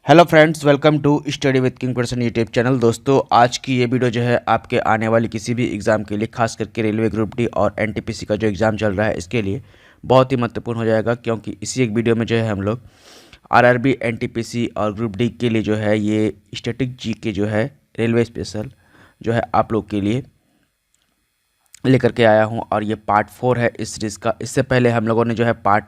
Hello friends, welcome to study with king person YouTube channel. दोस्तों, आज की ये वीडियो जो है आपके आने वाली किसी भी एग्ज़ाम के लिए, खास करके रेलवे ग्रुप डी और एनटीपीसी का जो एग्ज़ाम चल रहा है इसके लिए बहुत ही महत्वपूर्ण हो जाएगा, क्योंकि इसी एक वीडियो में जो है हम लोग आरआरबी, एनटीपीसी और ग्रुप डी के लिए जो है ये स्टैटिक जी के जो है रेलवे स्पेशल जो है आप लोग के लिए लेकर के आया हूँ। और ये पार्ट 4 है इस सीरीज़ का। इससे पहले हम लोगों ने जो है पार्ट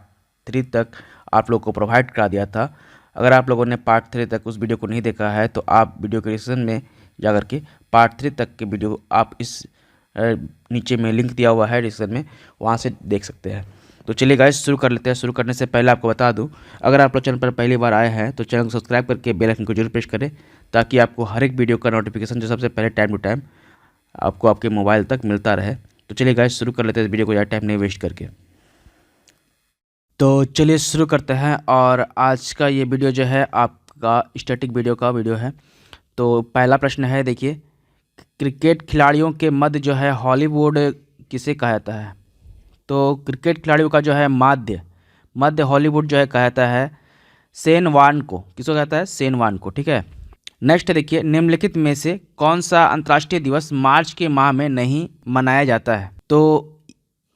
3 तक आप लोग को प्रोवाइड करा दिया था। अगर आप लोगों ने पार्ट 3 तक उस वीडियो को नहीं देखा है तो आप वीडियो के डिस्क्रिप्शन में जा करके पार्ट 3 तक के वीडियो आप इस नीचे में लिंक दिया हुआ है डिस्क्रिप्शन में, वहाँ से देख सकते हैं। तो चलिए गाइस, शुरू कर लेते हैं। शुरू करने से पहले आपको बता दूं, अगर आप लोग चैनल पर पहली बार आए हैं तो चैनल को सब्सक्राइब करके बेल आइकन को जरूर प्रेस करें, ताकि आपको हर एक वीडियो का नोटिफिकेशन जो सबसे पहले टाइम टू टाइम आपको आपके मोबाइल तक मिलता रहे। तो चलिए गाइस, शुरू कर लेते हैं इस वीडियो को ज़्यादा टाइम नहीं वेस्ट करके। तो चलिए शुरू करते हैं। और आज का ये वीडियो जो है आपका स्टैटिक वीडियो का वीडियो है। तो पहला प्रश्न है, देखिए, क्रिकेट खिलाड़ियों के मध्य जो है हॉलीवुड किसे कहा जाता है? तो क्रिकेट खिलाड़ियों का जो है मध्य हॉलीवुड जो है कहा जाता है शेन वॉर्न को। किसको कहता है? शेन वॉर्न को। ठीक है। नेक्स्ट देखिए, निम्नलिखित में से कौन सा अंतर्राष्ट्रीय दिवस मार्च के माह में नहीं मनाया जाता है? तो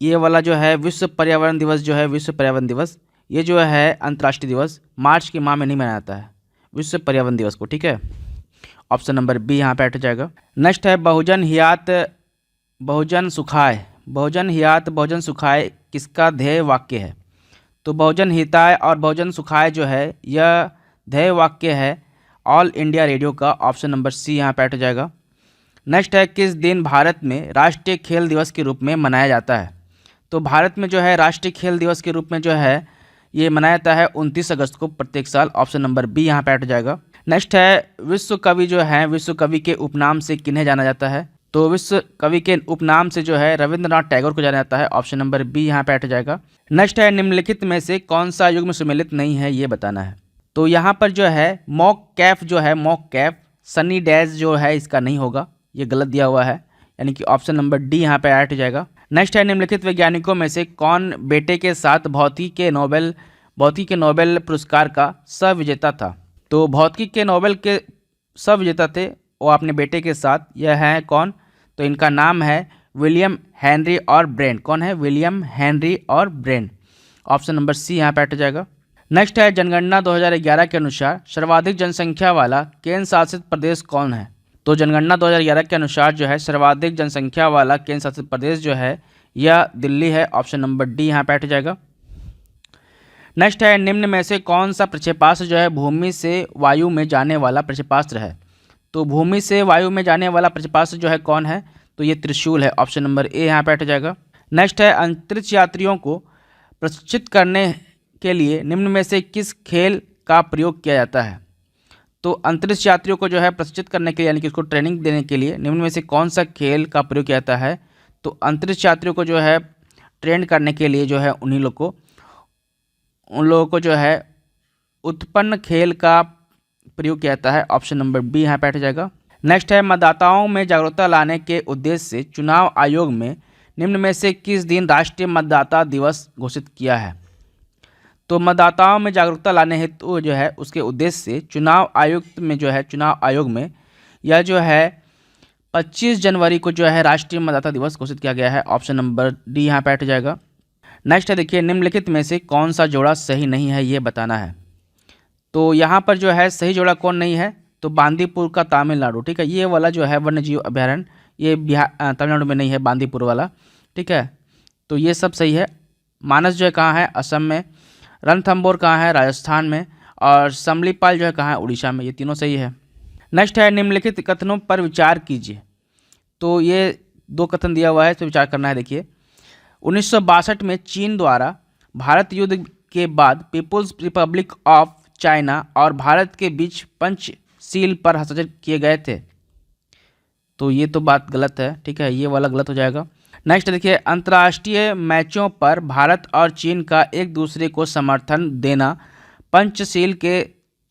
ये वाला जो है विश्व पर्यावरण दिवस जो है, विश्व पर्यावरण दिवस, ये जो है अंतर्राष्ट्रीय दिवस मार्च के माह में नहीं मनाया जाता है, विश्व पर्यावरण दिवस को। ठीक है, ऑप्शन नंबर बी यहाँ पे हट जाएगा। नेक्स्ट है बहुजन हियात बहुजन सुखाय। बहुजन हियात बहुजन सुखाय किसका ध्येय वाक्य है? तो बहुजन हिताय और बहुजन सुखाय जो है यह ध्येय वाक्य है ऑल इंडिया रेडियो का। ऑप्शन नंबर सी यहाँ पे हट जाएगा। नेक्स्ट है, किस दिन भारत में राष्ट्रीय खेल दिवस के रूप में मनाया जाता है? तो भारत में जो है राष्ट्रीय खेल दिवस के रूप में जो है ये मनाया जाता है 29 अगस्त को प्रत्येक साल। ऑप्शन नंबर बी यहाँ पे हट जाएगा। नेक्स्ट है, विश्व कवि जो है, विश्व कवि के उपनाम से किन्हें जाना जाता है? तो विश्व कवि के उपनाम से जो है रविंद्रनाथ टैगोर को जाना जाता है। ऑप्शन नंबर बी यहाँ पे हट जाएगा। नेक्स्ट है, निम्नलिखित में से कौन सा युग्म सुमेलित नहीं है, ये बताना है। तो यहाँ पर जो है मॉक कैफ जो है, मॉक कैफ सनी डैज जो है इसका नहीं होगा, ये गलत दिया हुआ है, यानी कि ऑप्शन नंबर डी यहाँ पे हट जाएगा। नेक्स्ट है, निम्नलिखित वैज्ञानिकों में से कौन बेटे के साथ भौतिकी के नोबेल पुरस्कार का सह-विजेता था? तो भौतिकी के नोबेल के सह-विजेता थे वो अपने बेटे के साथ। यह है कौन? तो इनका नाम है विलियम हेनरी और ब्रेन। कौन है? विलियम हेनरी और ब्रेन। ऑप्शन नंबर सी यहाँ पे हट जाएगा। नेक्स्ट है, जनगणना 2011 के अनुसार सर्वाधिक जनसंख्या वाला केंद्र शासित प्रदेश कौन है? तो जनगणना 2011 के अनुसार जो है सर्वाधिक जनसंख्या वाला केंद्र शासित प्रदेश जो है यह दिल्ली है। ऑप्शन नंबर डी यहाँ पे हट जाएगा। नेक्स्ट है, निम्न में से कौन सा प्रक्षेपास्त्र जो है भूमि से वायु में जाने वाला प्रक्षेपास्त्र है? तो भूमि से वायु में जाने वाला प्रक्षेपास्त्र जो है कौन है? तो ये त्रिशूल है। ऑप्शन नंबर ए यहाँ पे हट जाएगा। नेक्स्ट है, अंतरिक्ष यात्रियों को प्रशिक्षित करने के लिए निम्न में से किस खेल का प्रयोग किया जाता है? तो अंतरिक्ष यात्रियों को जो है प्रशिक्षित करने के लिए, यानी कि उसको ट्रेनिंग देने के लिए निम्न में से कौन सा खेल का प्रयोग किया जाता है? तो अंतरिक्ष यात्रियों को जो है ट्रेन करने के लिए जो है उन लोगों को जो है उत्पन्न खेल का प्रयोग किया जाता है। ऑप्शन नंबर बी यहाँ पे हट जाएगा। नेक्स्ट है, मतदाताओं में जागरूकता लाने के उद्देश्य से चुनाव आयोग में निम्न में से किस दिन राष्ट्रीय मतदाता दिवस घोषित किया है? तो मतदाताओं में जागरूकता लाने हेतु जो है उसके उद्देश्य से चुनाव आयोग में यह जो है 25 जनवरी को जो है राष्ट्रीय मतदाता दिवस घोषित किया गया है। ऑप्शन नंबर डी यहाँ पे हट जाएगा। नेक्स्ट है, देखिए, निम्नलिखित में से कौन सा जोड़ा सही नहीं है, ये बताना है। तो यहाँ पर जो है सही जोड़ा कौन नहीं है? तो बांदीपुर का तमिलनाडु। ठीक है, ये वाला जो है वन्य जीव अभ्यारण्य ये तमिलनाडु में नहीं है, बांदीपुर वाला। ठीक है, तो ये सब सही है। मानस जो है कहाँ है? असम में। रणथंबोर कहाँ है? राजस्थान में। और समलीपाल जो है कहाँ है? उड़ीसा में। ये तीनों सही है। नेक्स्ट है, निम्नलिखित कथनों पर विचार कीजिए। तो ये दो कथन दिया हुआ है, इस पर विचार करना है। देखिए, 1962 में चीन द्वारा भारत युद्ध के बाद पीपुल्स रिपब्लिक ऑफ चाइना और भारत के बीच पंचशील पर हस्ताक्षर किए गए थे। तो ये तो बात गलत है। ठीक है, ये वाला गलत हो जाएगा। नेक्स्ट देखिए, अंतर्राष्ट्रीय मैचों पर भारत और चीन का एक दूसरे को समर्थन देना पंचशील के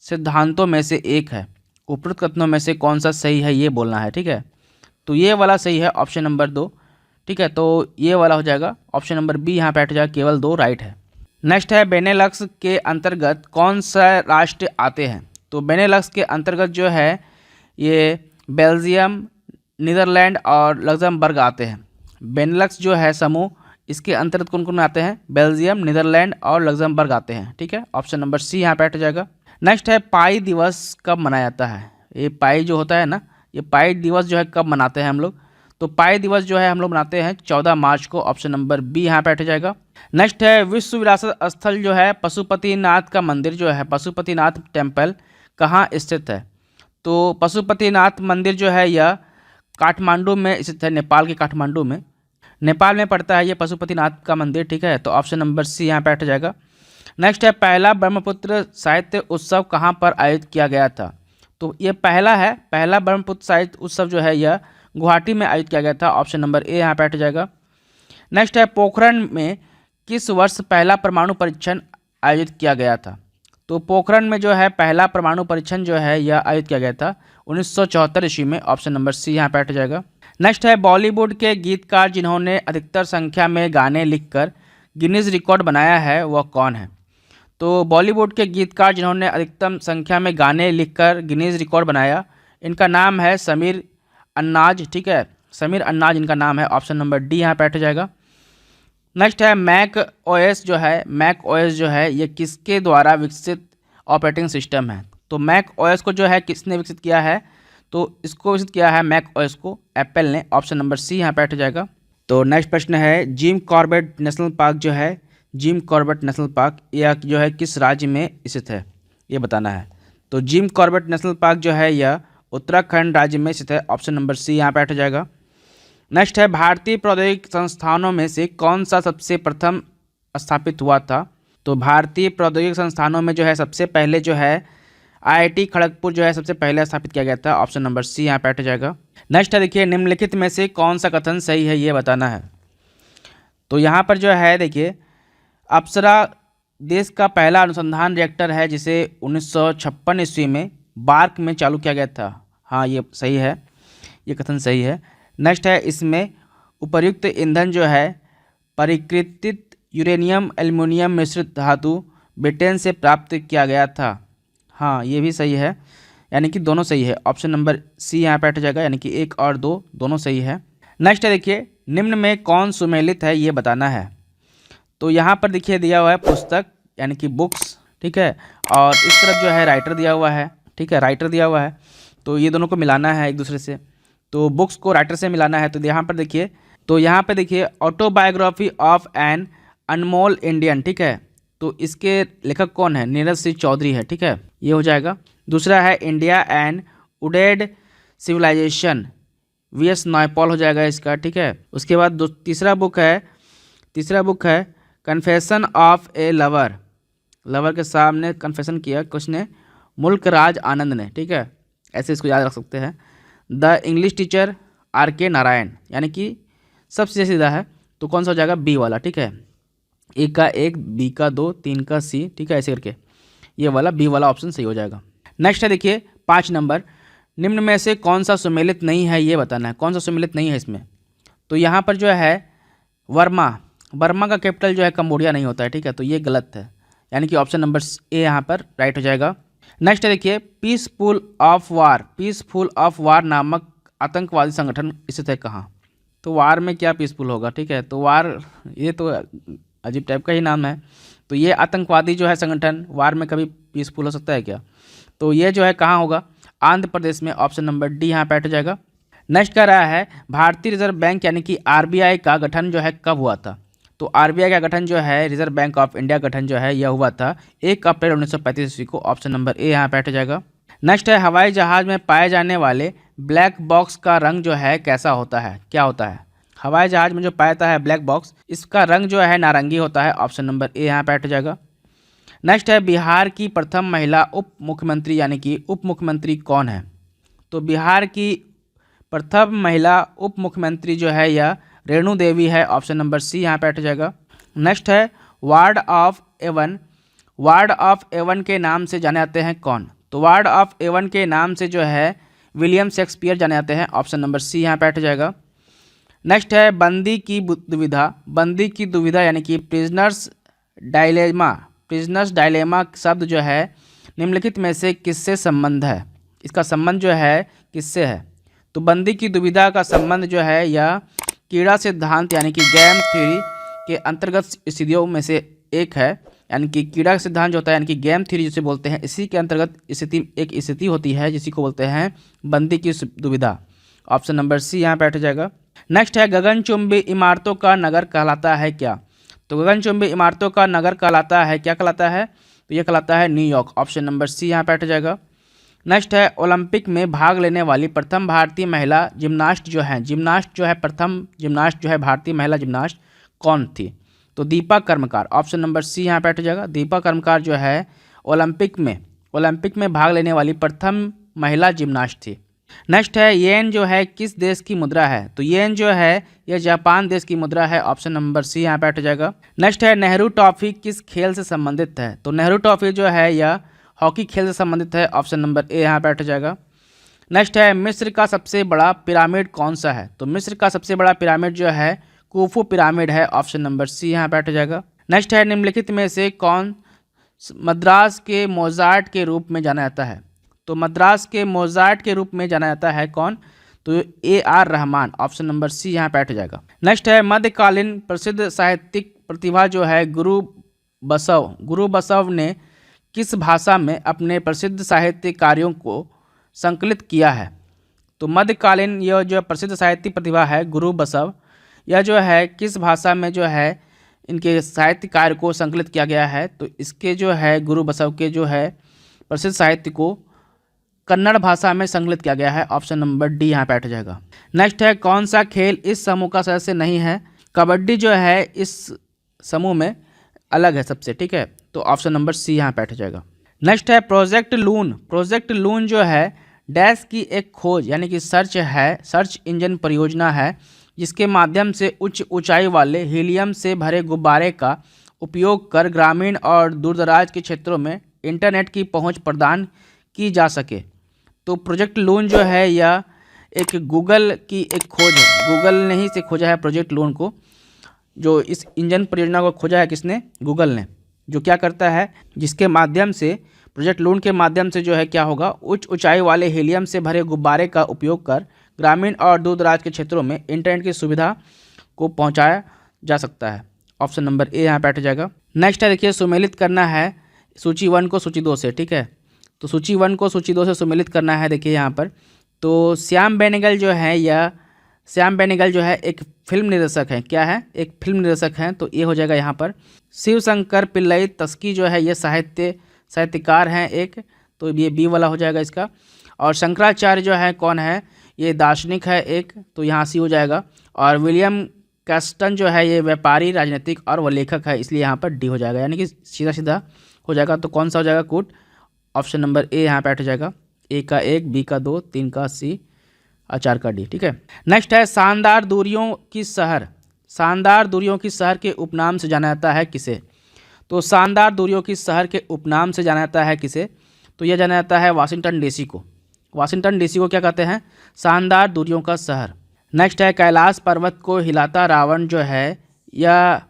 सिद्धांतों में से एक है। उपरोक्त कथनों में से कौन सा सही है, ये बोलना है। ठीक है, तो ये वाला सही है, ऑप्शन नंबर 2। ठीक है, तो ये वाला हो जाएगा। ऑप्शन नंबर बी यहाँ पे हट जाएगा, केवल 2 राइट है। नेक्स्ट है, बेनेलक्स के अंतर्गत कौन सा राष्ट्र आते हैं? तो बेनेलक्स के अंतर्गत जो है ये बेल्जियम, नीदरलैंड और लग्जमबर्ग आते हैं। बेनेलक्स जो है समूह, इसके अंतर्गत कौन कौन आते हैं? बेल्जियम, नीदरलैंड और लग्जमबर्ग आते हैं। ठीक है, ऑप्शन नंबर सी यहाँ पे हट जाएगा। नेक्स्ट है पाई दिवस कब मनाया जाता है? ये पाई जो होता है ना, ये पाई दिवस जो है कब मनाते हैं हम लोग? तो पाई दिवस जो है हम लोग मनाते हैं 14 मार्च को। ऑप्शन नंबर बी यहाँ पे हट जाएगा। नेक्स्ट है विश्व विरासत स्थल जो है पशुपतिनाथ का मंदिर जो है, पशुपतिनाथ टेम्पल कहाँ स्थित है? तो पशुपतिनाथ मंदिर जो है यह काठमांडू में स्थित है, नेपाल के काठमांडू में, नेपाल में पड़ता है ये पशुपतिनाथ का मंदिर। ठीक है, तो ऑप्शन नंबर सी यहाँ पे हट जाएगा। नेक्स्ट है पहला ब्रह्मपुत्र साहित्य उत्सव कहाँ पर आयोजित किया गया था? तो ये पहला ब्रह्मपुत्र साहित्य उत्सव जो है यह गुवाहाटी में आयोजित किया गया था। ऑप्शन नंबर ए यहाँ पे हट जाएगा। नेक्स्ट है पोखरण में किस वर्ष पहला परमाणु परीक्षण आयोजित किया गया था? तो पोखरण में जो है पहला परमाणु परीक्षण जो है यह आयोजित किया गया था 1974 ईस्वी में। ऑप्शन नंबर सी यहाँ पे हट जाएगा। नेक्स्ट है बॉलीवुड के गीतकार जिन्होंने अधिकतर संख्या में गाने लिखकर गिनीज रिकॉर्ड बनाया है वह कौन है? तो बॉलीवुड के गीतकार जिन्होंने अधिकतम संख्या में गाने लिखकर गिनीज रिकॉर्ड बनाया, इनका नाम है समीर अन्नाज। ठीक है, समीर अन्नाज इनका नाम है। ऑप्शन नंबर डी यहाँ पे हट जाएगा। नेक्स्ट है मैक ओएस जो है ये किसके द्वारा विकसित ऑपरेटिंग सिस्टम है? तो मैक ओएस को जो है किसने विकसित किया है? तो इसको विकसित किया है मैक ओएस को एप्पल ने। ऑप्शन नंबर सी यहाँ पे हट जाएगा। तो नेक्स्ट प्रश्न है जिम कॉर्बेट नेशनल पार्क जो है, जिम कॉर्बेट नेशनल पार्क यह जो है किस राज्य में स्थित है, ये बताना है। तो जिम कॉर्बेट नेशनल पार्क जो है यह उत्तराखंड राज्य में स्थित है। ऑप्शन नंबर सी यहाँ पे हट जाएगा। नेक्स्ट है भारतीय प्रौद्योगिकी संस्थानों में से कौन सा सबसे प्रथम स्थापित हुआ था? तो भारतीय प्रौद्योगिकी संस्थानों में जो है सबसे पहले जो है आईआईटी खड़गपुर जो है सबसे पहले स्थापित किया गया था। ऑप्शन नंबर सी यहाँ पे हट जाएगा। नेक्स्ट है देखिए निम्नलिखित में से कौन सा कथन सही है ये बताना है। तो यहाँ पर जो है देखिए अप्सरा देश का पहला अनुसंधान रिएक्टर है जिसे 1956 ईस्वी में बार्क में चालू किया गया था। हाँ ये सही है, ये कथन सही है। नेक्स्ट है इसमें उपर्युक्त ईंधन जो है परिकृतित यूरेनियम एल्युमिनियम मिश्रित धातु ब्रिटेन से प्राप्त किया गया था। हाँ ये भी सही है, यानी कि दोनों सही है। ऑप्शन नंबर सी यहाँ पे हट जाएगा, यानी कि 1 और 2 दोनों सही है। नेक्स्ट है देखिए निम्न में कौन सुमेलित है ये बताना है। तो यहाँ पर देखिए दिया हुआ है पुस्तक यानी कि बुक्स, ठीक है, और इस तरफ जो है राइटर दिया हुआ है। ठीक है, राइटर दिया हुआ है, तो ये दोनों को मिलाना है एक दूसरे से। तो बुक्स को राइटर से मिलाना है। तो यहाँ पर देखिए autobiography of an unknown Indian. ठीक है, तो इसके लेखक कौन है? नीरज सिंह चौधरी है। ठीक है, ये हो जाएगा। दूसरा है India and wounded civilisation, VS Naipaul हो जाएगा इसका। ठीक है, उसके बाद तीसरा बुक है confession of A lover, lover के सामने कन्फेशन किया किसने? मुल्क राज आनंद ने। ठीक है, ऐसे इसको याद रख सकते हैं। The English teacher R K. Narayan, यानी कि सबसे सीधा है तो कौन सा हो जाएगा? बी वाला। ठीक है, ए का 1, बी का 2, 3 का सी। ठीक है, ऐसे करके ये वाला बी वाला ऑप्शन सही हो जाएगा। नेक्स्ट है देखिए 5 नंबर, निम्न में से कौन सा सुमेलित नहीं है ये बताना है। कौन सा सुमेलित नहीं है इसमें? तो यहाँ पर जो है वर्मा का कैपिटल जो है कंबोडिया नहीं होता है। ठीक है, तो ये गलत है, यानी कि ऑप्शन नंबर ए यहाँ पर राइट हो जाएगा। नेक्स्ट है देखिए पीसफुल ऑफ वार नामक आतंकवादी संगठन स्थित है कहाँ? तो वार में क्या पीसफुल होगा? ठीक है, तो वार ये तो अजीब टाइप का ही नाम है। तो ये आतंकवादी जो है संगठन वार में कभी पीसफुल हो सकता है क्या? तो ये जो है कहाँ होगा? आंध्र प्रदेश में। ऑप्शन नंबर डी यहाँ पे हट जाएगा। नेक्स्ट कह रहा है भारतीय रिजर्व बैंक यानी कि आरबीआई का गठन जो है कब हुआ था? तो आरबीआई का गठन जो है रिजर्व बैंक ऑफ इंडिया गठन जो है यह हुआ था 1 अप्रैल 1935 ईस्वी को। ऑप्शन नंबर ए यहाँ पे हट जाएगा। नेक्स्ट है हवाई जहाज में पाए जाने वाले ब्लैक बॉक्स का रंग जो है कैसा होता है, क्या होता है? हवाई जहाज में जो पाया जाता है ब्लैक बॉक्स, इसका रंग जो है नारंगी होता है। ऑप्शन नंबर ए यहाँ पे हट जाएगा। नेक्स्ट है बिहार की प्रथम महिला उप मुख्यमंत्री यानी कि उप मुख्यमंत्री कौन है? तो बिहार की प्रथम महिला उप मुख्यमंत्री जो है यह रेणु देवी है। ऑप्शन नंबर सी यहाँ पे हट जाएगा। नेक्स्ट है वार्ड ऑफ एवन के नाम से जाने जाते हैं कौन? तो वार्ड ऑफ एवन के नाम से जो है विलियम शेक्सपियर जाने जाते हैं। ऑप्शन नंबर सी यहाँ पे हट जाएगा। नेक्स्ट है बंदी की दुविधा यानी कि प्रिजनर्स डायलेमा शब्द जो है निम्नलिखित में से किससे संबंध है? इसका संबंध जो है किससे है? तो बंदी की दुविधा का संबंध जो है यह कीड़ा सिद्धांत यानी कि गेम थ्योरी के अंतर्गत स्थितियों में से एक है। यानी कि कीड़ा सिद्धांत जो होता है यानी कि गेम थ्योरी जिसे बोलते हैं, इसी के अंतर्गत एक स्थिति होती है जिसी को बोलते हैं बंदी की दुविधा। ऑप्शन नंबर सी यहाँ पे बैठ जाएगा। नेक्स्ट है गगनचुंबी इमारतों का नगर कहलाता है क्या? तो गगनचुंबी इमारतों का नगर कहलाता है क्या कहलाता है? तो यह कहलाता है न्यूयॉर्क। ऑप्शन नंबर सी यहाँ पे बैठ जाएगा। नेक्स्ट है ओलंपिक में भाग लेने वाली प्रथम भारतीय महिला जिम्नास्ट जो है प्रथम जिम्नास्ट जो है भारतीय महिला जिम्नास्ट कौन थी? तो दीपा कर्मकार। ऑप्शन नंबर सी यहाँ पे बैठ जाएगा। दीपा कर्मकार जो है ओलंपिक में भाग लेने वाली प्रथम महिला जिम्नास्ट थी। नेक्स्ट है येन जो है किस देश की मुद्रा है? तो येन जो है यह जापान देश की मुद्रा है। ऑप्शन नंबर सी यहाँ पे बैठ जाएगा। नेक्स्ट है नेहरू ट्रॉफी किस खेल से संबंधित है? तो नेहरू ट्रॉफी जो है यह हॉकी खेल से संबंधित है। ऑप्शन नंबर ए यहाँ पे बैठ जाएगा। नेक्स्ट है मिस्र का सबसे बड़ा पिरामिड कौन सा है? तो मिस्र का सबसे बड़ा पिरामिड जो है कुफू पिरामिड है। ऑप्शन नंबर सी यहाँ बैठ जाएगा। नेक्स्ट है निम्नलिखित में से कौन मद्रास के मोजार्ट के रूप में जाना जाता है? तो मद्रास के मोजार्ट के रूप में जाना जाता है कौन? तो AR Rahman. Option number C यहाँ बैठ जाएगा। नेक्स्ट है मध्यकालीन प्रसिद्ध साहित्यिक प्रतिभा जो है गुरु बसव ने किस भाषा में अपने प्रसिद्ध साहित्य कार्यों को संकलित किया है? तो मध्यकालीन यह जो प्रसिद्ध साहित्यिक प्रतिभा है गुरु बसव, यह जो है किस भाषा में जो है इनके साहित्य कार्य को संकलित किया गया है? तो इसके जो है गुरु बसव के जो है प्रसिद्ध साहित्य को कन्नड़ भाषा में संकलित किया गया है। ऑप्शन नंबर डी यहाँ बैठ जाएगा। नेक्स्ट है कौन सा खेल इस समूह का सदस्य नहीं है? कबड्डी जो है इस समूह में अलग है सबसे, ठीक है। तो ऑप्शन नंबर सी यहाँ बैठ जाएगा। नेक्स्ट है प्रोजेक्ट लून जो है डैश की एक खोज यानी कि सर्च इंजन परियोजना है जिसके माध्यम से उच्च ऊंचाई वाले हीलियम से भरे गुब्बारे का उपयोग कर ग्रामीण और दूरदराज के क्षेत्रों में इंटरनेट की पहुंच प्रदान की जा सके। तो प्रोजेक्ट लून जो है यह एक गूगल की एक खोज है। गूगल ने ही से खोजा है प्रोजेक्ट लून को। जो इस इंजन परियोजना को खोजा है किसने? गूगल ने। जो क्या करता है, जिसके माध्यम से प्रोजेक्ट लून के माध्यम से जो है क्या होगा, उच्च ऊंचाई वाले हीलियम से भरे गुब्बारे का उपयोग कर ग्रामीण और दूर दराज के क्षेत्रों में इंटरनेट की सुविधा को पहुंचाया जा सकता है। ऑप्शन नंबर ए यहाँ बैठ जाएगा। नेक्स्ट है देखिए सुमेलित करना है सूची 1 को सूची 2 से, ठीक है। तो सूची 1 को सूची 2 से सुमेलित करना है। देखिए यहाँ पर तो श्याम बेनेगल जो है एक फिल्म निर्देशक है। क्या है? एक फिल्म निर्देशक हैं। तो ये हो जाएगा यहाँ पर। शिव शंकर पिल्लई तस्की जो है ये साहित्यकार हैं एक, तो ये बी वाला हो जाएगा इसका। और शंकराचार्य जो है कौन है? ये दार्शनिक है एक, तो यहाँ सी हो जाएगा। और विलियम कैस्टन जो है ये व्यापारी, राजनीतिक और वह लेखक है, इसलिए यहाँ पर डी हो जाएगा, यानी कि सीधा सीधा हो जाएगा। तो कौन सा हो जाएगा? कूट। ऑप्शन नंबर ए यहाँ बैठ जाएगा। ए का 1, बी का 2, 3 का सी और 4 का डी, ठीक है। नेक्स्ट है शानदार दूरियों की शहर के उपनाम से जाना जाता है किसे? तो शानदार दूरियों की शहर के उपनाम से जाना जाता है किसे? तो यह जाना जाता है वाशिंगटन डीसी को। वाशिंगटन डीसी को क्या कहते हैं? शानदार दूरियों का शहर। नेक्स्ट है कैलाश पर्वत को हिलाता रावण जो है यह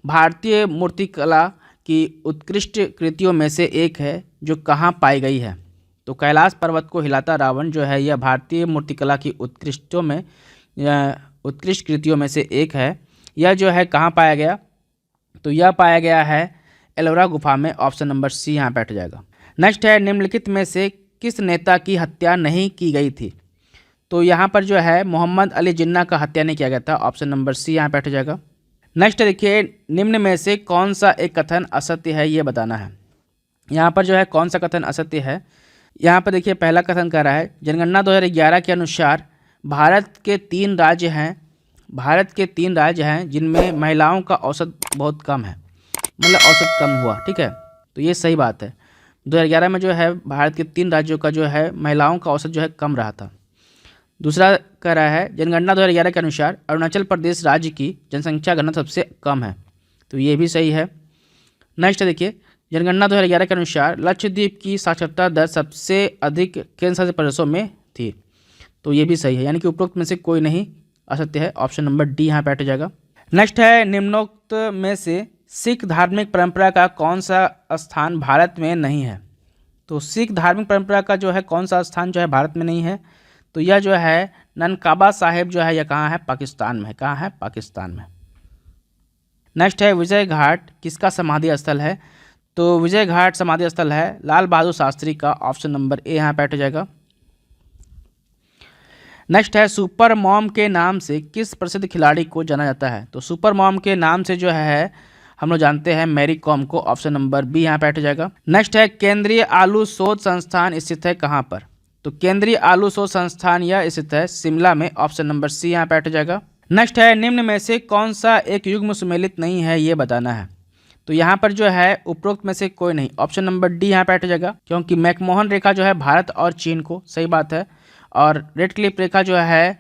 भारतीय मूर्तिकला की उत्कृष्ट कृतियों में से एक है जो कहाँ पाई गई है? तो कैलाश पर्वत को हिलाता रावण जो है यह भारतीय मूर्तिकला की उत्कृष्ट कृतियों में से एक है। यह जो है कहाँ पाया गया? तो यह पाया गया है एलोरा गुफा में। ऑप्शन नंबर सी यहाँ बैठ जाएगा। नेक्स्ट है निम्नलिखित में से किस नेता की हत्या नहीं की गई थी? तो यहाँ पर जो है मोहम्मद अली जिन्ना का हत्या नहीं किया गया था। ऑप्शन नंबर सी यहाँ बैठ जाएगा। नेक्स्ट देखिए निम्न में से कौन सा एक कथन असत्य है ये बताना है। यहाँ पर जो है कौन सा कथन असत्य है? यहाँ पर देखिए पहला कथन कह रहा है जनगणना 2011 के अनुसार भारत के 3 राज्य हैं जिनमें महिलाओं का औसत बहुत कम है, मतलब औसत कम हुआ, ठीक है। तो ये सही बात है। 2011 में जो है भारत के 3 राज्यों का जो है महिलाओं का औसत जो है कम रहा था। दूसरा कह रहा है जनगणना 2011 के अनुसार अरुणाचल प्रदेश राज्य की जनसंख्या घनत्व सबसे कम है, तो ये भी सही है। नेक्स्ट देखिए जनगणना 2011 के अनुसार लक्षद्वीप की साक्षरता दर सबसे अधिक केंद्र शासित प्रदेशों में थी, तो ये भी सही है, यानी कि उपरोक्त में से कोई नहीं असत्य है। ऑप्शन नंबर डी यहाँ बैठ जाएगा। नेक्स्ट है निम्नोक्त में से सिख धार्मिक परंपरा का कौन सा स्थान भारत में नहीं है? तो सिख धार्मिक परंपरा का जो है कौन सा स्थान जो है भारत में नहीं है, तो यह जो है ननकाबा साहिब जो है यह कहाँ है, पाकिस्तान में। कहाँ है, पाकिस्तान में। नेक्स्ट है विजय घाट किसका समाधि स्थल है, तो विजय घाट समाधि स्थल है लाल बहादुर शास्त्री का। ऑप्शन नंबर ए यहाँ पे हट जाएगा। नेक्स्ट है सुपर मॉम के नाम से किस प्रसिद्ध खिलाड़ी को जाना जाता है, तो सुपर मॉम के नाम से जो है हम लोग जानते हैं मैरी कॉम को। ऑप्शन नंबर बी यहाँ पे हट जाएगा। नेक्स्ट है केंद्रीय आलू शोध संस्थान स्थित है कहाँ पर, तो केंद्रीय आलू शोध संस्थान यह स्थित है शिमला में। ऑप्शन नंबर सी यहाँ पे हट जाएगा। नेक्स्ट है निम्न में से कौन सा एक युग्म सुमेलित नहीं है, ये बताना है, तो यहाँ पर जो है उपरोक्त में से कोई नहीं। ऑप्शन नंबर डी यहाँ पे हट जाएगा, क्योंकि मैकमोहन रेखा जो है भारत और चीन को, सही बात है, और रेड क्लिफ रेखा जो है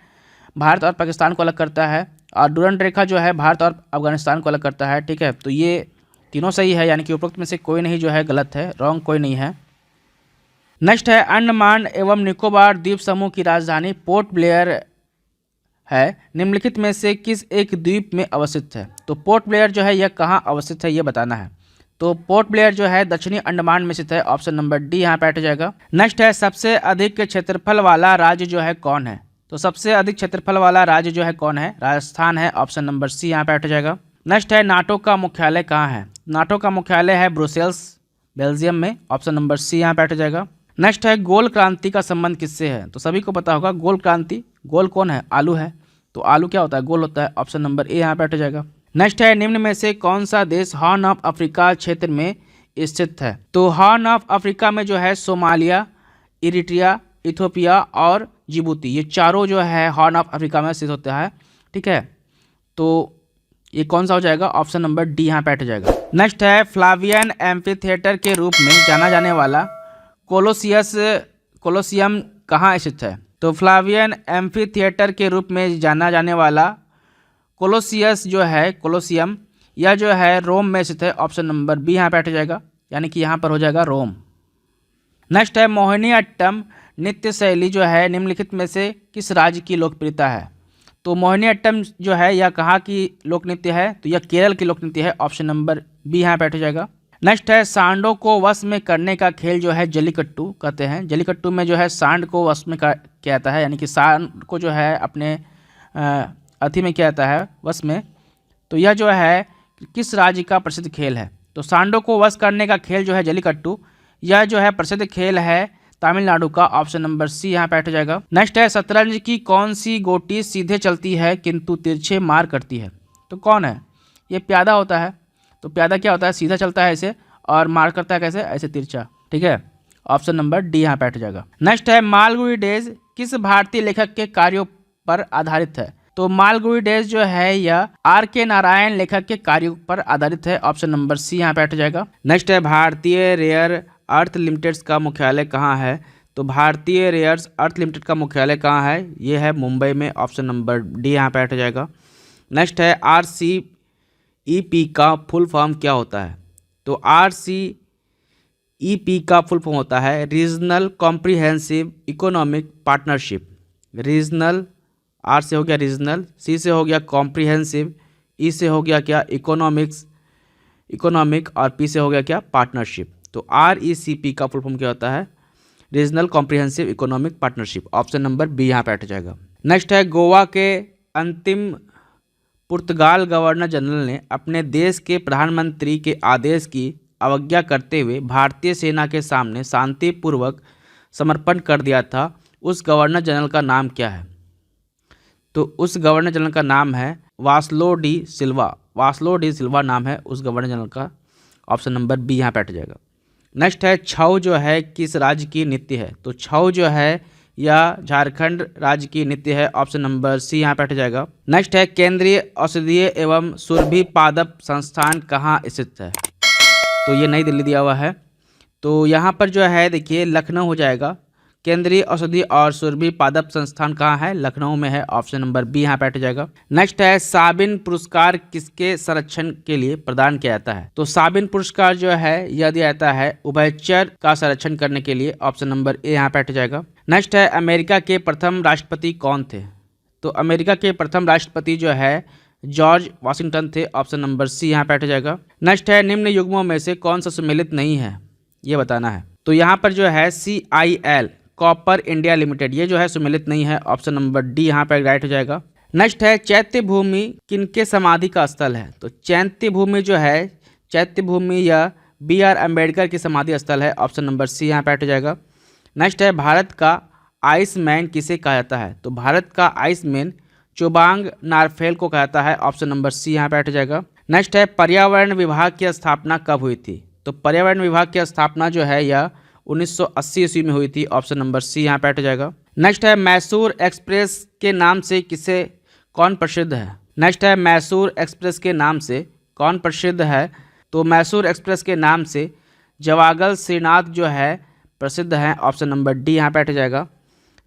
भारत और पाकिस्तान को अलग करता है, और डूरंट रेखा जो है भारत और अफगानिस्तान को अलग करता है। ठीक है, तो ये तीनों सही है, यानी कि उपरोक्त में से कोई नहीं जो है गलत है, रॉन्ग कोई नहीं है। नेक्स्ट है अंडमान एवं निकोबार द्वीप समूह की राजधानी पोर्ट ब्लेयर है, निम्नलिखित में से किस एक द्वीप में अवस्थित है, तो पोर्ट ब्लेयर जो है यह कहाँ अवस्थित है, ये बताना है। तो पोर्ट ब्लेयर जो है दक्षिणी अंडमान में स्थित है। ऑप्शन नंबर डी यहाँ पे हट जाएगा। नेक्स्ट है सबसे अधिक क्षेत्रफल वाला राज्य जो है कौन है, तो सबसे अधिक क्षेत्रफल वाला राज्य जो है कौन है, राजस्थान है। ऑप्शन नंबर सी यहाँ पे हट जाएगा। नेक्स्ट है नाटो का मुख्यालय कहाँ है, नाटो का मुख्यालय है ब्रुसेल्स बेल्जियम में। ऑप्शन नंबर सी यहाँ पे हट जाएगा। नेक्स्ट है गोल क्रांति का संबंध किससे है, तो सभी को पता होगा गोल क्रांति, गोल कौन है, आलू है, तो आलू क्या होता है, गोल होता है। ऑप्शन नंबर ए यहाँ पे हट जाएगा। नेक्स्ट है निम्न में से कौन सा देश हॉर्न ऑफ अफ्रीका क्षेत्र में स्थित है, तो हॉर्न ऑफ अफ्रीका में जो है सोमालिया, इरिट्रिया, इथोपिया और जिबूती, ये चारों जो है हॉर्न ऑफ अफ्रीका में स्थित होता है। ठीक है, तो ये कौन सा हो जाएगा, ऑप्शन नंबर डी यहाँ पे हट जाएगा। नेक्स्ट है फ्लावियन एम्फीथिएटर के रूप में जाना जाने वाला कोलोसियम कहाँ स्थित है, तो फ्लावियन एम्फीथिएटर के रूप में जाना जाने वाला कोलोसियस जो है, कोलोसियम, यह जो है रोम में स्थित है। ऑप्शन नंबर बी यहाँ पे हट जाएगा, यानी कि यहाँ पर हो जाएगा रोम। नेक्स्ट है मोहिनीअट्टम नृत्य शैली जो है निम्नलिखित में से किस राज्य की लोकप्रियता है, तो मोहिनीअट्टम जो है यह कहाँ की लोक नृत्य है, तो यह केरल की लोक नृत्य है। ऑप्शन नंबर बी यहाँ पे हट जाएगा। नेक्स्ट है सांडों को वश में करने का खेल जो है जल्लीकट्टू कहते हैं। जल्लीकट्टू में जो है सांड को वश में किया जाता है, यानी कि सांड को जो है अपने अथी में किया जाता है, वश में। तो यह जो है किस राज्य का प्रसिद्ध खेल है, तो सांडों को वश करने का खेल जो है जल्लीकट्टू, यह जो है प्रसिद्ध खेल है तमिलनाडु का। ऑप्शन नंबर सी यहाँ पे हट जाएगा। नेक्स्ट है शतरंज की कौन सी गोटी सीधे चलती है किंतु तिरछे मार करती है, तो कौन है, ये प्यादा होता है। तो प्यादा क्या होता है, सीधा चलता है ऐसे और मार करता है कैसे, ऐसे तिरछा। ठीक है, ऑप्शन नंबर डी यहाँ पे हट जाएगा। नेक्स्ट है मालगुडी डेज किस भारतीय लेखक के कार्यों पर आधारित है, तो मालगुडी डेज जो है यह आर के नारायण लेखक के कार्यों पर आधारित है। ऑप्शन नंबर सी यहाँ पे हट जाएगा। नेक्स्ट है भारतीय रेयर अर्थ लिमिटेड का मुख्यालय कहाँ है, तो भारतीय रेयर अर्थ लिमिटेड का मुख्यालय कहाँ है, ये है मुंबई में। ऑप्शन नंबर डी यहाँ पे हट जाएगा। नेक्स्ट है RCEP का फुल फॉर्म क्या होता है, तो RCEP का फुल फॉर्म होता है regional comprehensive economic partnership. Regional, R से हो गया रीजनल, सी से हो गया कॉम्प्रिहेंसिव, ई से हो गया क्या इकोनॉमिक, और पी से हो गया क्या पार्टनरशिप। तो RECP का फुल फॉर्म क्या होता है, regional comprehensive economic partnership. Option number B यहाँ पे हट जाएगा। नेक्स्ट है गोवा के अंतिम पुर्तगाल गवर्नर जनरल ने अपने देश के प्रधानमंत्री के आदेश की अवज्ञा करते हुए भारतीय सेना के सामने शांतिपूर्वक समर्पण कर दिया था, उस गवर्नर जनरल का नाम क्या है, तो उस गवर्नर जनरल का नाम है वास्लो डी सिल्वा। वास्लो डी सिल्वा नाम है उस गवर्नर जनरल का। ऑप्शन नंबर बी यहाँ पे हट जाएगा। नेक्स्ट है छऊ जो है किस राज्य की नृत्य है, तो छऊ जो है यह झारखंड राज्य की नृत्य है। ऑप्शन नंबर सी यहाँ पे हट जाएगा। नेक्स्ट है केंद्रीय औषधीय एवं सुरभि पादप संस्थान कहाँ स्थित है, तो ये नई दिल्ली दिया हुआ है। तो यहाँ पर जो है देखिए लखनऊ हो जाएगा। केंद्रीय औषधि और सुरभि पादप संस्थान कहाँ है, लखनऊ में है। ऑप्शन नंबर बी यहाँ पे हट जाएगा। नेक्स्ट है साबिन पुरस्कार किसके संरक्षण के लिए प्रदान किया जाता है, तो साबिन पुरस्कार जो है यह दिया जाता है उभयचर का संरक्षण करने के लिए। ऑप्शन नंबर ए यहाँ पे हट जाएगा। नेक्स्ट है अमेरिका के प्रथम राष्ट्रपति कौन थे, तो अमेरिका के प्रथम राष्ट्रपति जो है जॉर्ज वाशिंगटन थे। ऑप्शन नंबर सी यहाँ पे हट जाएगा। नेक्स्ट है निम्न युग्मों में से कौन सा सुमेलित नहीं है, ये बताना है, तो यहाँ पर जो है CIL कॉपर इंडिया लिमिटेड, ये जो है सुमेलित नहीं है। ऑप्शन नंबर डी यहाँ पर राइट हो जाएगा। नेक्स्ट है चैत्य भूमि किनके समाधि का स्थल है? तो चैत्य भूमि जो है, चैत्य भूमि या BR अम्बेडकर की समाधि स्थल है। ऑप्शन नंबर सी यहाँ पर हट जाएगा। नेक्स्ट है भारत का आइसमैन किसे कहा जाता है? तो भारत का आइसमैन चुबांग नारफेल को कहा जाता है। ऑप्शन नंबर सी यहाँ पर हट जाएगा। नेक्स्ट है पर्यावरण विभाग की स्थापना कब हुई थी? तो पर्यावरण विभाग की स्थापना जो है यह 1980 ईस्वी में हुई थी। ऑप्शन नंबर सी यहाँ पर हट जाएगा। नेक्स्ट है मैसूर एक्सप्रेस के नाम से किसे कौन प्रसिद्ध है? नेक्स्ट है मैसूर एक्सप्रेस के नाम से कौन प्रसिद्ध है? तो मैसूर एक्सप्रेस के नाम से जवागल श्रीनाथ जो है प्रसिद्ध हैं। ऑप्शन नंबर डी यहाँ पर हट जाएगा।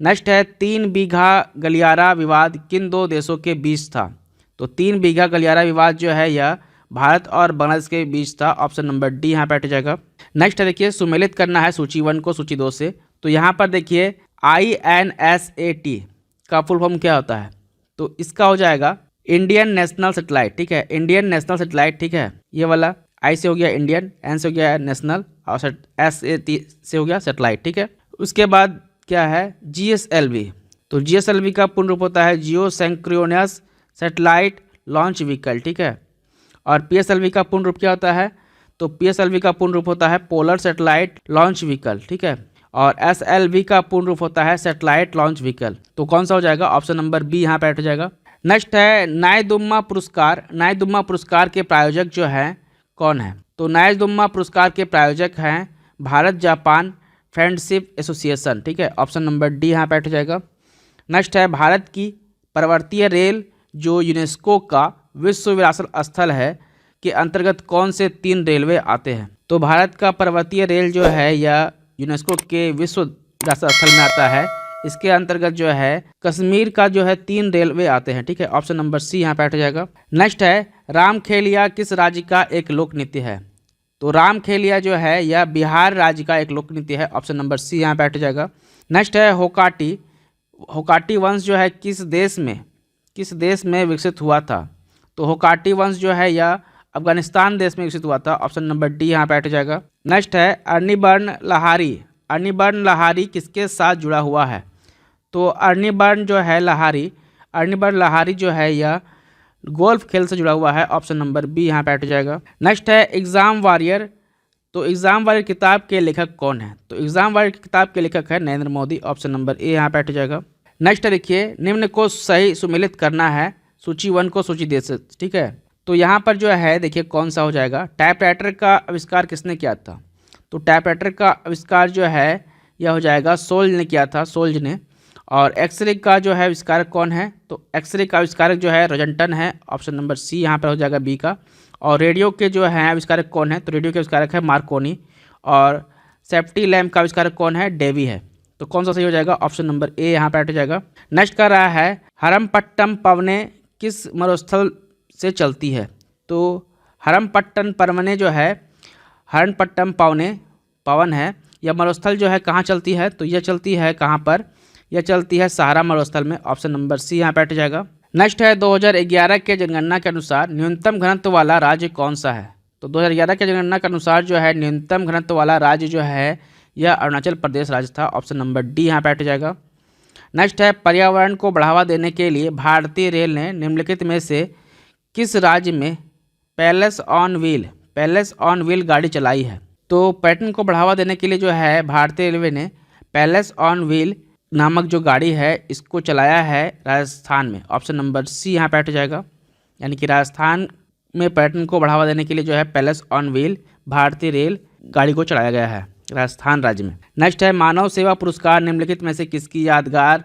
नेक्स्ट है 3 बीघा गलियारा विवाद किन दो देशों के बीच था? तो 3 बीघा गलियारा विवाद जो है यह भारत और बांग्लादेश के बीच था। ऑप्शन नंबर डी यहाँ पर हट जाएगा। नेक्स्ट है देखिए सुमेलित करना है सूची 1 को सूची 2 से। तो यहाँ पर देखिए INSAT का फुल फॉर्म क्या होता है? तो इसका हो जाएगा इंडियन नेशनल सैटेलाइट, ठीक है, इंडियन नेशनल सैटेलाइट, ठीक है। ये वाला आई से हो गया इंडियन, एन से हो गया नेशनल और SAT से हो गया सैटेलाइट, ठीक है। उसके बाद क्या है GSLV। तो GSLV का पूर्ण रूप होता है जियो सिंक्रोनस सैटेलाइट लॉन्च व्हीकल, ठीक है। और PSLV का पूर्ण रूप क्या होता है? तो PSLV का पूर्ण रूप होता है पोलर सैटेलाइट लॉन्च व्हीकल, ठीक है। और SLV का पूर्ण रूप होता है सैटेलाइट लॉन्च व्हीकल। तो कौन सा हो जाएगा? ऑप्शन नंबर बी यहाँ पर हट जाएगा। नेक्स्ट है नायदुम्मा पुरस्कार। नायदुम्मा पुरस्कार के प्रायोजक जो हैं कौन है? तो नायदुम्मा पुरस्कार के प्रायोजक हैं भारत जापान फ्रेंडशिप एसोसिएशन, ठीक है। ऑप्शन नंबर डी यहाँ पर हट जाएगा। नेक्स्ट है भारत की पर्वतीय रेल जो यूनेस्को का विश्व विरासत स्थल है के अंतर्गत कौन से 3 रेलवे आते हैं? तो भारत का पर्वतीय रेल जो है यह यूनेस्को के विश्व विरासत स्थल में आता है। इसके अंतर्गत जो है कश्मीर का जो है 3 रेलवे आते हैं, ठीक है। ऑप्शन नंबर सी यहाँ पर हट जाएगा। नेक्स्ट है रामखेलिया किस राज्य का एक लोक नृत्य है? तो रामखेलिया जो है यह बिहार राज्य का एक लोक नृत्य है। ऑप्शन नंबर सी यहाँ पर हट जाएगा। नेक्स्ट है होकाटी। होकाटी वंश जो है किस देश में विकसित हुआ था? तो होकाटी वंश जो है यह अफगानिस्तान देश में विकसित हुआ था। ऑप्शन नंबर डी यहाँ पर हट जाएगा। नेक्स्ट है अर्निबर्न लहारी। अर्निबर्न लहारी किसके साथ जुड़ा हुआ है? तो अर्निबर्न लहारी जो है यह गोल्फ खेल से जुड़ा हुआ है। ऑप्शन नंबर बी यहाँ पर हट जाएगा। नेक्स्ट है एग्जाम वॉरियर। तो एग्जाम वॉरियर किताब के लेखक कौन है? तो एग्जाम वॉरियर किताब के लेखक है Narendra Modi. Option number A यहाँ पर हट जाएगा। नेक्स्ट देखिए निम्न को सही सुमेलित करना है सूची 1 को सूची 2 से, ठीक है। तो यहाँ पर जो है देखिए कौन सा हो जाएगा? टाइपराइटर का आविष्कार किसने किया था? तो टाइपराइटर का आविष्कार जो है यह हो जाएगा सोल्ज ने किया था, सोल्ज ने। और एक्सरे का जो है आविष्कारक कौन है? तो एक्सरे का आविष्कारक जो है रोजंटन है। ऑप्शन नंबर सी यहाँ पर हो जाएगा बी का। और रेडियो के जो हैं आविष्कारक कौन है? तो रेडियो के आविष्कारक है मार्कोनी। और सेफ्टी लैम्प का आविष्कारक कौन है? डेवी है। तो कौन सा सही हो जाएगा? ऑप्शन नंबर ए यहाँ पर हट जाएगा। नेक्स्ट का रहा है हरमपट्टम पवने किस मरुस्थल से चलती है? तो हरमपट्टन परवने जो है हरमपट्टम पवन है, यह मरुस्थल जो है कहाँ चलती है? तो यह चलती है कहाँ पर? यह चलती है सहारा मरुस्थल में। ऑप्शन नंबर सी यहाँ पर हट जाएगा। नेक्स्ट है 2011 के जनगणना के अनुसार न्यूनतम घनत्व वाला राज्य कौन सा है? तो 2011 के जनगणना के अनुसार जो है न्यूनतम घनत्व वाला राज्य जो है यह अरुणाचल प्रदेश राज्य था। ऑप्शन नंबर डी यहाँ पर हट जाएगा। नेक्स्ट है पर्यावरण को बढ़ावा देने के लिए भारतीय रेल ने निम्नलिखित में से किस राज्य में पैलेस ऑन व्हील गाड़ी चलाई है? तो पर्यटन को बढ़ावा देने के लिए जो है भारतीय रेलवे ने पैलेस ऑन व्हील नामक जो गाड़ी है इसको चलाया है राजस्थान में। ऑप्शन नंबर सी यहाँ पर हट जाएगा। यानी कि राजस्थान में पर्यटन को बढ़ावा देने के लिए जो है पैलेस ऑन व्हील भारतीय रेल गाड़ी को चलाया गया है राजस्थान राज्य में। नेक्स्ट है मानव सेवा पुरस्कार निम्नलिखित में से किसकी यादगार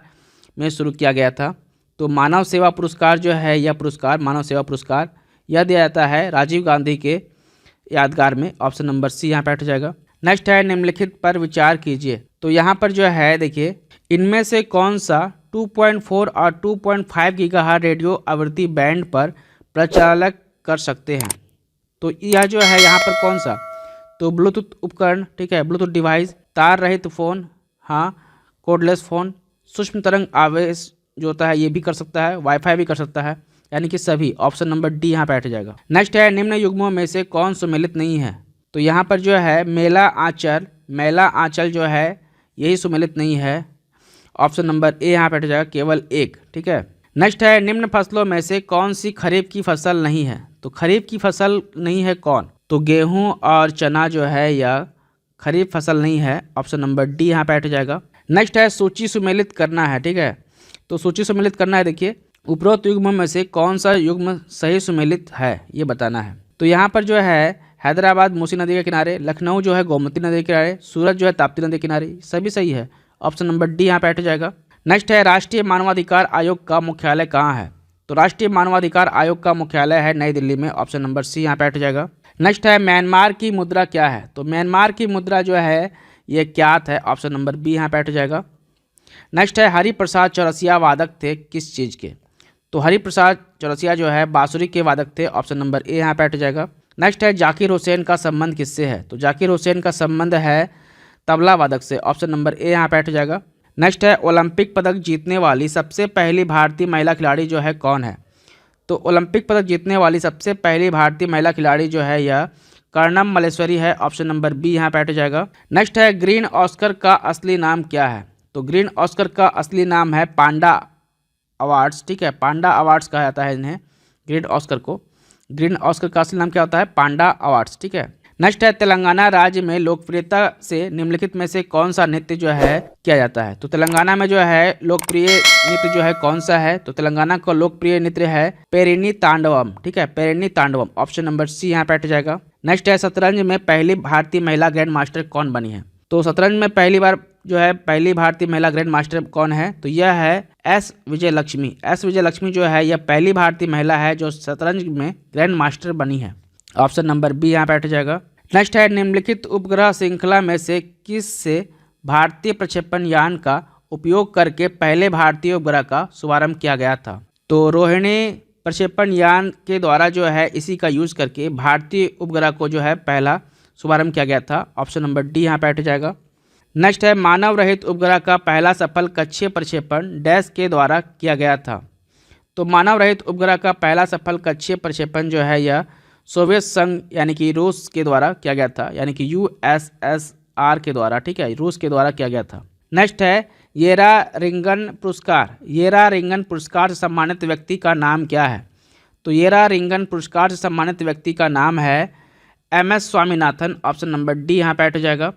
में शुरू किया गया था? तो मानव सेवा पुरस्कार जो है यह पुरस्कार मानव सेवा पुरस्कार यह दिया जाता है राजीव गांधी के यादगार में। ऑप्शन नंबर सी यहाँ पर हट जाएगा। नेक्स्ट है निम्नलिखित पर विचार कीजिए। तो यहाँ पर जो है देखिए इनमें से कौन सा 2.4 और 2.5 गीगाहर्ट्ज रेडियो आवृत्ति बैंड पर प्रचालक कर सकते हैं? तो यह जो है यहाँ पर कौन सा? तो ब्लूटूथ उपकरण, ठीक है, ब्लूटूथ डिवाइस, तार रहित फ़ोन, हाँ, कोडलेस फ़ोन, सूक्ष्म तरंग आवेश जो होता है ये भी कर सकता है, वाईफाई भी कर सकता है, यानी कि सभी। ऑप्शन नंबर डी यहाँ पर हट जाएगा। नेक्स्ट है निम्न युग्मों में से कौन सुमेलित नहीं है? तो तो यहाँ पर जो है मेला आंचल जो है यही सुमेलित नहीं है। ऑप्शन नंबर ए यहाँ पे हट जाएगा, केवल एक। ठीक है, नेक्स्ट है निम्न फसलों में से कौन सी खरीफ की फसल नहीं है। तो खरीफ की फसल नहीं है कौन, तो गेहूं और चना जो है यह खरीफ फसल नहीं है। ऑप्शन नंबर डी यहाँ पे हट जाएगा। नेक्स्ट है सूची सुमेलित करना है। ठीक है, तो सूची सुमेलित करना है। देखिए उपरोक्त युग्म में से कौन सा युग्म सही सुमेलित है ये बताना है। तो यहाँ पर जो है हैदराबाद मूसी नदी के किनारे, लखनऊ जो है गोमती नदी के किनारे, सूरत जो है ताप्ती नदी के किनारे, सभी सही है। ऑप्शन नंबर डी यहाँ पे हट जाएगा। नेक्स्ट है राष्ट्रीय मानवाधिकार आयोग का मुख्यालय कहाँ है। तो राष्ट्रीय मानवाधिकार आयोग का मुख्यालय है नई दिल्ली में। ऑप्शन नंबर सी यहाँ पे हट जाएगा। नेक्स्ट है म्यांमार की मुद्रा क्या है। तो म्यांमार की मुद्रा जो है ये क्यात है। ऑप्शन नंबर बी यहाँ पे हट जाएगा। नेक्स्ट है हरिप्रसाद चौरसिया वादक थे किस चीज़ के। तो हरिप्रसाद चौरसिया जो है बांसुरी के वादक थे। ऑप्शन नंबर ए यहाँ पे हट जाएगा। नेक्स्ट है जाकिर हुसैन का संबंध किससे है। तो जाकिर हुसैन का संबंध है तबला वादक से। ऑप्शन नंबर ए यहाँ पे हट जाएगा। नेक्स्ट है ओलंपिक पदक जीतने वाली सबसे पहली भारतीय महिला खिलाड़ी जो है कौन है। तो ओलंपिक पदक जीतने वाली सबसे पहली भारतीय महिला खिलाड़ी जो है यह कर्णम मल्लेश्वरी है। ऑप्शन नंबर बी यहाँ पे हट जाएगा। नेक्स्ट है ग्रीन ऑस्कर का असली नाम क्या है। तो ग्रीन ऑस्कर का असली नाम है पांडा अवार्ड्स। ठीक है, पांडा अवार्ड्स कहा जाता है इन्हें, ग्रीन ऑस्कर को। ग्रीन ऑस्कर का असली नाम क्या होता है, पांडा अवार्ड्स। ठीक है, नेक्स्ट है तेलंगाना राज्य में लोकप्रियता से निम्नलिखित में से कौन सा नृत्य जो है किया जाता है। तो तेलंगाना में जो है लोकप्रिय नृत्य जो है कौन सा है। तो तेलंगाना का लोकप्रिय नृत्य है पेरिनी तांडवम। ठीक है, Perini Tandavam. Option number C यहाँ पे हट जाएगा। नेक्स्ट है शतरंज में पहली भारतीय महिला ग्रैंड मास्टर कौन बनी है। तो शतरंज में पहली बार जो है पहली भारतीय महिला ग्रैंड मास्टर कौन है, तो यह है एस विजयलक्ष्मी। एस विजयलक्ष्मी जो है यह पहली भारतीय महिला है जो शतरंज में ग्रैंड मास्टर बनी है। ऑप्शन नंबर बी यहाँ पे हट जाएगा। नेक्स्ट है निम्नलिखित उपग्रह श्रृंखला में से किस से भारतीय प्रक्षेपण यान का उपयोग करके पहले भारतीय उपग्रह का शुभारंभ किया गया था। तो रोहिणी प्रक्षेपण यान के द्वारा जो है इसी का यूज करके भारतीय उपग्रह को जो है पहला शुभारंभ किया गया था। ऑप्शन नंबर डी यहाँ पे हट जाएगा। नेक्स्ट है मानव रहित उपग्रह का पहला सफल कक्षीय प्रक्षेपण डैश के द्वारा किया गया था। तो मानव रहित उपग्रह का पहला सफल कक्षीय प्रक्षेपण जो है यह सोवियत संघ यानी कि रूस के द्वारा किया गया था, यानी कि USSR के द्वारा। ठीक है, रूस के द्वारा किया गया था। नेक्स्ट है येरा रिंगन पुरस्कार। येरा रिंगन पुरस्कार से सम्मानित व्यक्ति का नाम क्या है। तो येरा रिंगन पुरस्कार से सम्मानित व्यक्ति का नाम है MS Swaminathan. Option number D यहाँ पे हट जाएगा।